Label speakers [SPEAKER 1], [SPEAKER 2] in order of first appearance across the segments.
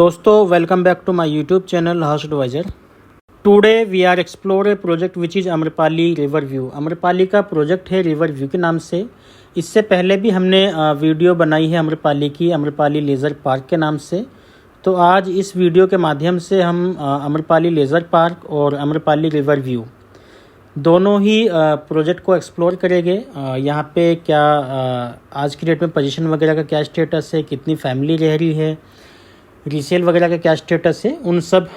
[SPEAKER 1] दोस्तों welcome back to my YouTube channel house advisor. Today we are explore a project which is Amrapali river view. Amrapali का project है river view के नाम से। इससे पहले भी हमने वीडियो बनाई है अम्रपाली की, अम्रपाली लेज़र पार्क के नाम से। तो आज इस वीडियो के माध्यम से हम अम्रपाली लेज़र पार्क और अम्रपाली रिवर व्यू दोनों ही प्रोजेक्ट को एक्सप्लोर करेंगे। यहाँ पे क्या आज की डेट में पोजीशन वगैरह का क्या स्टेटस है, कितनी फैमिली रह रही है, रीसेल वगैरह का क्या स्टेटस है, उन सब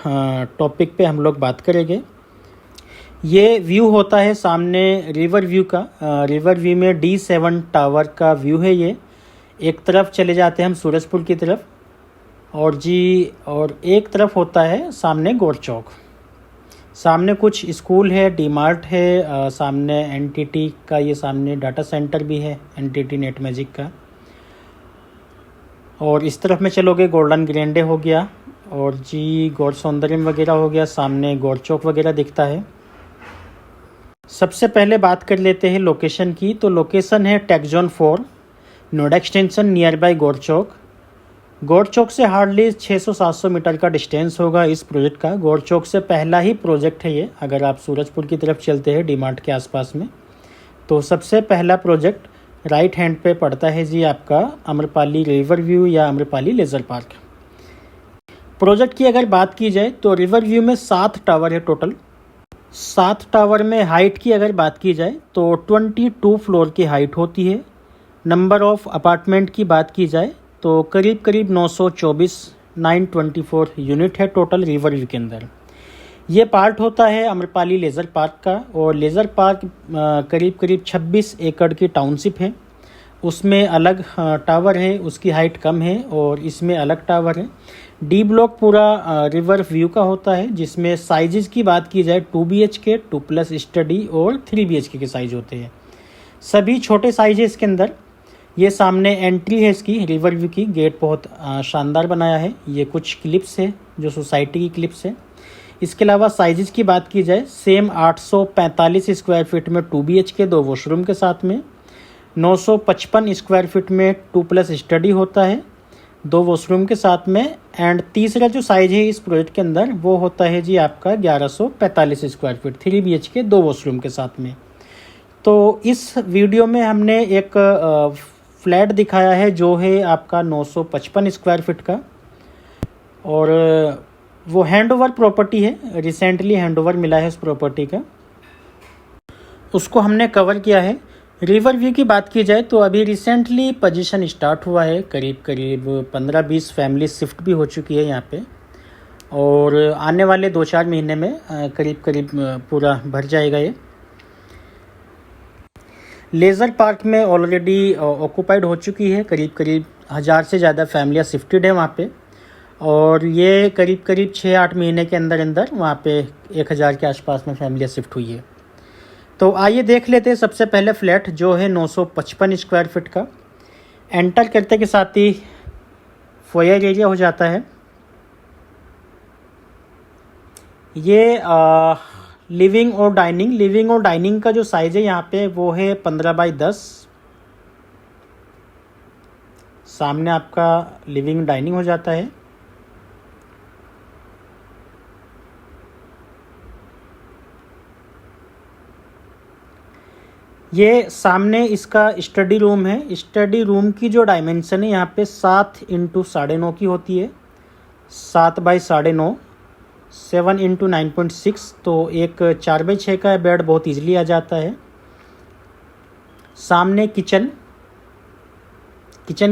[SPEAKER 1] टॉपिक पे हम लोग बात करेंगे। ये व्यू होता है सामने रिवर व्यू का। रिवर व्यू में D7 टावर का व्यू है। ये एक तरफ चले जाते हैं हम सूरजपुर की तरफ और एक तरफ होता है सामने गौर चौक। सामने कुछ स्कूल है, डी-मार्ट है, सामने एनटीटी का ये सामने डाटा सेंटर भी है, एनटीटी नेट मैजिक का। और इस तरफ में चलोगे गोल्डन ग्रैंडे हो गया और गौर सौंदर्यम वगैरह हो गया, सामने गौर चौक वगैरह दिखता है। सबसे पहले बात कर लेते हैं लोकेशन की। तो लोकेशन है tech zone 4 Noida extension near by Gaur Chowk. Gaur Chowk से हार्डली 600-700 मीटर का डिस्टेंस होगा इस प्रोजेक्ट का। गौर चौक से पहला ही प्रोजेक्ट है ये। अगर आप सूरजपुर की तरफ चलते हैं डी-मार्ट के आसपास में, तो सबसे पहला प्रोजेक्ट राइट हैंड पे पड़ता है जी आपका अम्रपाली रिवर व्यू या अम्रपाली लेज़र पार्क। प्रोजेक्ट की अगर बात की जाए तो रिवर व्यू में 7 टावर है टोटल। 7 टावर में हाइट की अगर बात की जाए तो 22 फ्लोर की हाइट होती है। नंबर ऑफ अपार्टमेंट की बात की जाए तो करीब 924 यूनिट है टोटल रिवर व्यू के अंदर। ये पार्ट होता है अम्रपाली लेज़र पार्क का। और लेज़र पार्क करीब 26 एकड़ की टाउनशिप है। उसमें अलग टावर है, उसकी हाइट कम है और इसमें अलग टावर है। डी ब्लॉक पूरा रिवर व्यू का होता है, जिसमें साइजेस की बात की जाए 2 BHK, 2+ स्टडी और 3 BHK के साइज होते हैं। सभी छोटे साइज है इसके अंदर। ये सामने एंट्री है इसकी रिवर व्यू की। गेट बहुत शानदार बनाया है। ये कुछ क्लिप्स है जो सोसाइटी की क्लिप्स है। इसके अलावा साइजेस की बात की जाए सेम 845 स्क्वायर फीट में 2 BHK 2 वॉशरूम के साथ में, 955 स्क्वायर फीट में 2+ स्टडी होता है 2 वॉशरूम के साथ में। एंड तीसरा जो साइज है इस प्रोजेक्ट के अंदर वो होता है जी आपका 1145 स्क्वायर फीट 3 BHK 2 वॉशरूम के साथ में। तो इस वीडियो में हमने एक फ्लैट दिखाया है जो है आपका 955 स्क्वायर फीट का, और वो हैंडओवर प्रॉपर्टी है। रिसेंटली हैंडओवर मिला है उस प्रॉपर्टी का, उसको हमने कवर किया है। रिवर व्यू की बात की जाए तो अभी रिसेंटली पोजीशन स्टार्ट हुआ है। करीब 15-20 फैमिली शिफ्ट भी हो चुकी है यहाँ पे, और आने वाले 2-4 महीने में करीब पूरा भर जाएगा ये। लेज़र पार्क में ऑलरेडी ऑक्यूपाइड हो चुकी है। करीब 1000 से ज़्यादा फैमिलियाँ शिफ्टेड है वहाँ पे, और ये करीब 6-8 महीने के अंदर वहाँ पे 1000 के आसपास में फैमिलियाँ शिफ्ट हुई है। तो आइए देख लेते हैं सबसे पहले फ्लैट जो है 955 स्क्वायर फीट का। एंटर करते के साथ ही फोयर एरिया हो जाता है। ये लिविंग और डाइनिंग का जो साइज़ है यहाँ पे वो है 15x10। सामने आपका लिविंग डाइनिंग हो जाता है। ये सामने इसका स्टडी रूम है। स्टडी रूम की जो डायमेंशन है यहाँ पे 7 × 9.5 की होती है। 7x9.5, 7 × 9.6, तो एक 4x6 का बेड बहुत इजीली आ जाता है। सामने किचन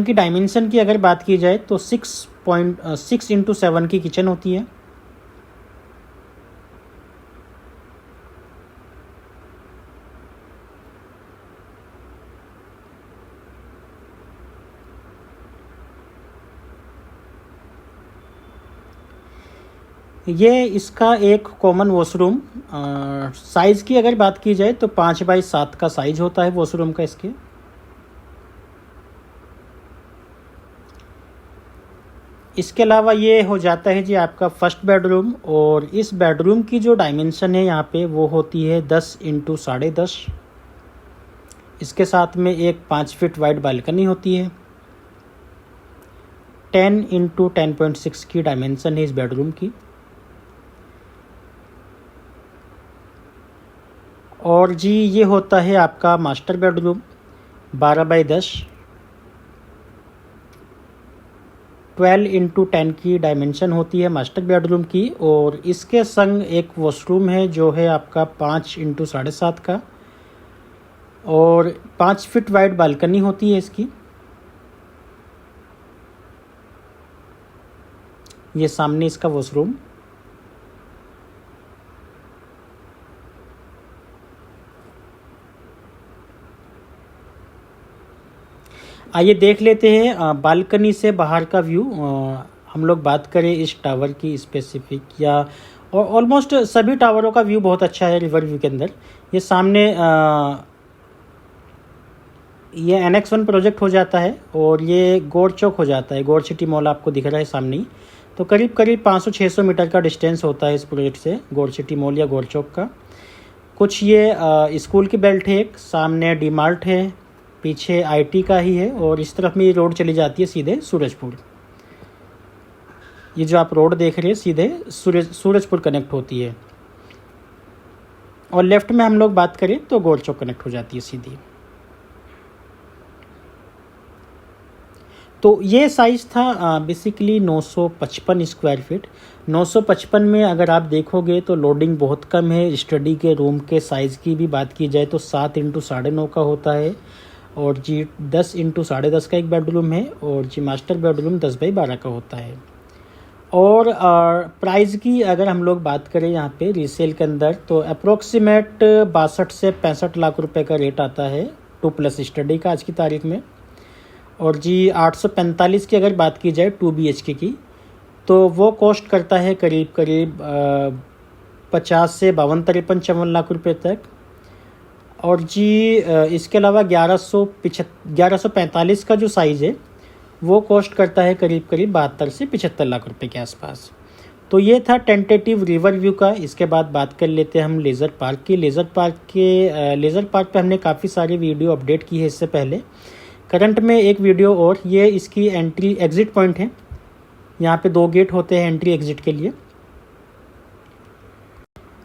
[SPEAKER 1] की डायमेंशन की अगर बात की जाए तो 6 × 7 की किचन होती है। ये इसका एक कॉमन वॉशरूम। साइज़ की अगर बात की जाए तो 5x7 का साइज होता है वॉशरूम का इसके। इसके अलावा ये हो जाता है जी आपका फर्स्ट बेडरूम, और इस बेडरूम की जो डायमेंशन है यहाँ पे वो होती है 10 × 10.5। इसके साथ में एक 5 फीट वाइड बालकनी होती है। 10x10.6 की डायमेंशन है इस बेडरूम की। और जी ये होता है आपका मास्टर बेडरूम 12x10, 12x10 की डायमेंशन होती है मास्टर बेडरूम की। और इसके संग एक वॉशरूम है जो है आपका 5x7.5 का, और 5 फीट वाइड बालकनी होती है इसकी। ये सामने इसका वॉशरूम। आइए देख लेते हैं बालकनी से बाहर का व्यू। हम लोग बात करें इस टावर की स्पेसिफिक या ऑलमोस्ट सभी टावरों का व्यू बहुत अच्छा है रिवर व्यू के अंदर। ये सामने ये NX1 प्रोजेक्ट हो जाता है और ये गौर चौक हो जाता है। गौर सिटी मॉल आपको दिख रहा है सामने ही। तो करीब करीब 500-600 मीटर का डिस्टेंस होता है इस प्रोजेक्ट से गौर सिटी मॉल या गौर चौक का। कुछ ये स्कूल की बेल्ट है, एक सामने डीमार्ट है, पीछे IT का ही है, और इस तरफ में ये रोड चली जाती है सीधे सूरजपुर। ये जो आप रोड देख रहे हैं सीधे सूरजपुर कनेक्ट होती है। और लेफ्ट में हम लोग बात करें तो गौर चौक कनेक्ट हो जाती है सीधी। तो ये साइज़ था बेसिकली 955 स्क्वायर फीट। 955 में अगर आप देखोगे तो लोडिंग बहुत कम है। स्टडी के रूम के साइज़ की भी बात की जाए तो 7x9.5 का होता है, और जी 10x10.5 का एक बेडरूम है, और जी मास्टर बेडरूम 10x12 का होता है। और प्राइस की अगर हम लोग बात करें यहाँ पे रीसेल के अंदर तो अप्रोक्सीमेट 62 से 65 लाख रुपए का रेट आता है 2+ स्टडी का आज की तारीख में। और जी 845 की अगर बात की जाए 2 BHK की तो वो कॉस्ट करता है करीब करीब 50 से 52-53 लाख रुपए तक। और जी इसके अलावा 1145 का जो साइज़ है वो कॉस्ट करता है करीब करीब 72 से 75 लाख रुपए के आसपास। तो ये था टेंटेटिव रिवर व्यू का। इसके बाद बात कर लेते हैं हम लेज़र पार्क की। लेज़र पार्क पे हमने काफ़ी सारी वीडियो अपडेट की है इससे पहले। करंट में एक वीडियो और, ये इसकी एंट्री एग्ज़िट पॉइंट है। यहाँ पे 2 गेट होते हैं एंट्री एग्ज़िट के लिए।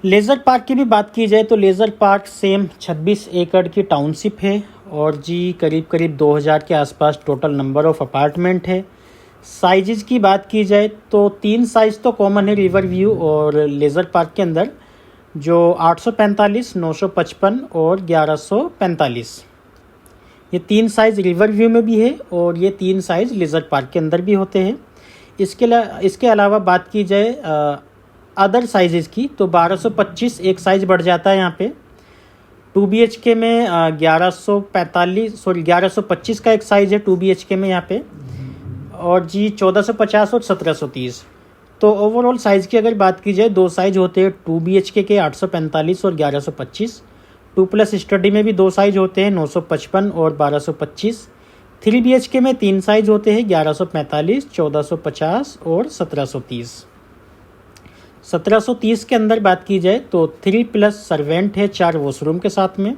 [SPEAKER 1] लेज़र पार्क की भी बात की जाए तो लेज़र पार्क सेम 26 एकड़ की टाउनशिप है, और जी करीब करीब 2000 के आसपास टोटल नंबर ऑफ़ अपार्टमेंट है। साइजेज़ की बात की जाए तो 3 साइज़ तो कॉमन है रिवर व्यू और लेज़र पार्क के अंदर, जो 845, 955 और 1145। ये 3 साइज़ रिवर व्यू में भी है और ये 3 साइज़ लेज़र पार्क के अंदर भी होते हैं। इसके अलावा बात की जाए अदर साइजेज़ की तो 1225 एक साइज़ बढ़ जाता है यहाँ पे। 2 BHK में 1125 का एक साइज़ है 2 BHK में यहाँ पे, और जी 1450 और 1730। तो ओवरऑल साइज़ की अगर बात की जाए 2 साइज़ होते हैं 2 BHK के 845 और 1125। 2+ स्टडी में भी 2 साइज़ होते हैं 955 और 1225। 3 BHK में 3 साइज़ होते हैं 1145, 1450 और 1730। 1730 के अंदर बात की जाए तो 3+ सर्वेंट है 4 वॉशरूम के साथ में,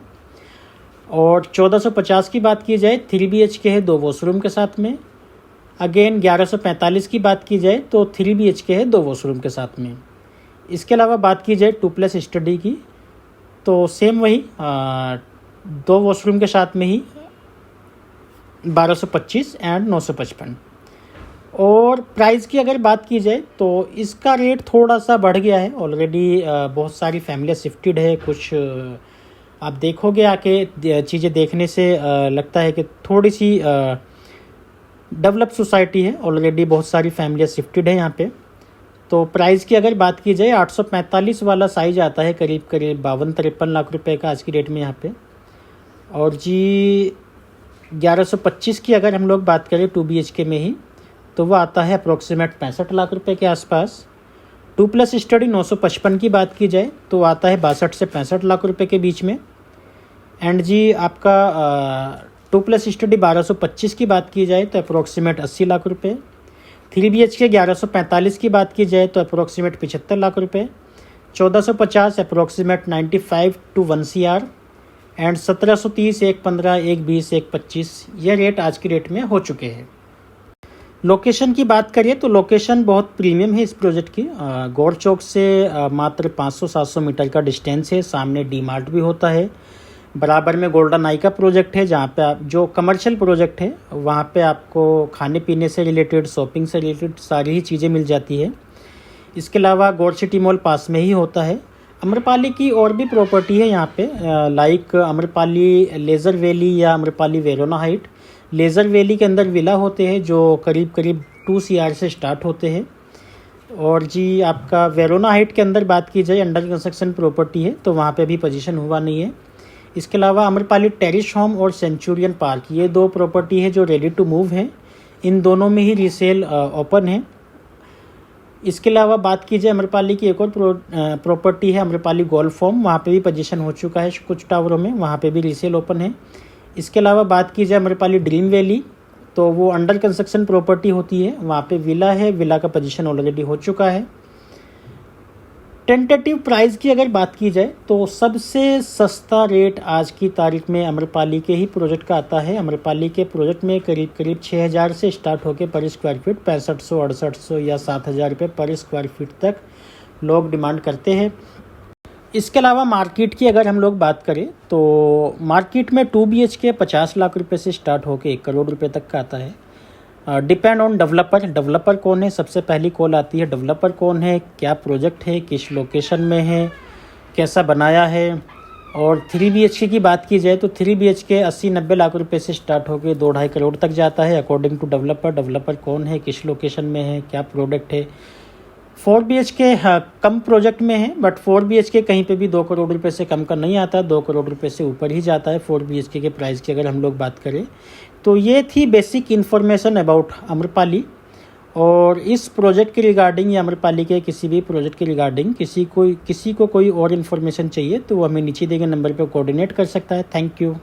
[SPEAKER 1] और 1450 की बात की जाए 3 BHK है 2 वॉशरूम के साथ में। अगेन 1145 की बात की जाए तो 3 BHK है 2 वॉशरूम के साथ में। इसके अलावा बात की जाए 2+ स्टडी की तो सेम वही 2 वॉशरूम के साथ में ही 1225 एंड 955। और प्राइस की अगर बात की जाए तो इसका रेट थोड़ा सा बढ़ गया है ऑलरेडी। बहुत सारी फैमिलियाँ शिफ्टेड है। कुछ आप देखोगे आके चीज़ें देखने से लगता है कि थोड़ी सी डेवलप सोसाइटी है। ऑलरेडी बहुत सारी फैमिलियाँ शिफ्टेड है यहाँ पे। तो प्राइस की अगर बात की जाए 845 वाला साइज आता है करीब करीब 52-53 लाख रुपए का आज की डेट में यहाँ पे। और जी 1125 की अगर हम लोग बात करें 2 BHK में ही तो वो आता है अप्रोक्सीमेट 65 लाख रुपए के आसपास। 2+ स्टडी 955 की बात की जाए तो आता है 62 से 65 लाख रुपए के बीच में। एंड जी आपका 2+ स्टडी 1225 की बात की जाए तो अप्रोक्सीमेट 80 लाख रुपए। 3 BHK 1145 की बात की जाए तो अप्रोक्सीमेट 75 लाख रुपए। 1450 अप्रोक्सीमेट 95 to 1 CR एंड 1730, 115, 120, 125 ये रेट आज की डेट में हो चुके हैं। लोकेशन की बात करिए तो लोकेशन बहुत प्रीमियम है इस प्रोजेक्ट की। गौर चौक से मात्र 500-700 मीटर का डिस्टेंस है। सामने डी मार्ट भी होता है। बराबर में गोल्डन आई का प्रोजेक्ट है, जहाँ पे आप जो कमर्शियल प्रोजेक्ट है वहाँ पे आपको खाने पीने से रिलेटेड, शॉपिंग से रिलेटेड सारी ही चीज़ें मिल जाती है। इसके अलावा गौर सिटी मॉल पास में ही होता है। अम्रपाली की और भी प्रॉपर्टी है यहाँ पे, लाइक अम्रपाली लेज़र वैली या Amrapali Verona height. Laser valley के अंदर विला होते हैं जो करीब करीब 2 CR से स्टार्ट होते हैं। और जी आपका वेरोना हाइट के अंदर बात की जाए, अंडर कंस्ट्रक्शन प्रॉपर्टी है तो वहाँ पे भी पोजीशन हुआ नहीं है। इसके अलावा अम्रपाली टेरिस होम और सेंचुरियन पार्क, ये 2 प्रॉपर्टी है जो रेडी टू मूव हैं। इन दोनों में ही रीसेल ओपन है। इसके अलावा बात की जाए अम्रपाली की एक और प्रॉपर्टी है अम्रपाली गोल्फ होम, वहाँ पे भी पोजीशन हो चुका है कुछ टावरों में, वहाँ पे भी रीसेल ओपन है। इसके अलावा बात की जाए अम्रपाली ड्रीम वैली, तो वो अंडर कंस्ट्रक्शन प्रॉपर्टी होती है, वहाँ पे विला है, विला का पोजीशन ऑलरेडी हो चुका है। टेंटेटिव प्राइस की अगर बात की जाए तो सबसे सस्ता रेट आज की तारीख में अम्रपाली के ही प्रोजेक्ट का आता है। अम्रपाली के प्रोजेक्ट में करीब करीब 6,000 से स्टार्ट होकर पर स्क्वायर फीट 6500, 6800 या 7,000 रुपये पर स्क्वायर फीट तक लोग डिमांड करते हैं। इसके अलावा मार्केट की अगर हम लोग बात करें तो मार्केट में 2 BHK 50 लाख रुपए से स्टार्ट होकर 1 करोड़ रुपए तक का आता है। डिपेंड ऑन डेवलपर कौन है, सबसे पहली कॉल आती है डेवलपर कौन है, क्या प्रोजेक्ट है, किस लोकेशन में है, कैसा बनाया है। और 3 BHK की बात की जाए तो 3 BHK 80-90 लाख रुपए से स्टार्ट होकर 2-2.5 करोड़ तक जाता है, अकॉर्डिंग टू डेवलपर कौन है, किस लोकेशन में है, क्या प्रोडक्ट है। 4 BHK कम प्रोजेक्ट में है, बट 4 BHK कहीं पे भी 2 करोड़ रुपए से कम का नहीं आता, 2 करोड़ रुपए से ऊपर ही जाता है 4 BHK के प्राइस की अगर हम लोग बात करें। तो ये थी बेसिक इन्फॉर्मेशन अबाउट अम्रपाली। और इस प्रोजेक्ट के रिगार्डिंग या अम्रपाली के किसी भी प्रोजेक्ट के रिगार्डिंग किसी को कोई और इन्फॉर्मेशन चाहिए तो वो हमें नीचे दिए गए नंबर पर कोऑर्डिनेट कर सकता है। Thank you.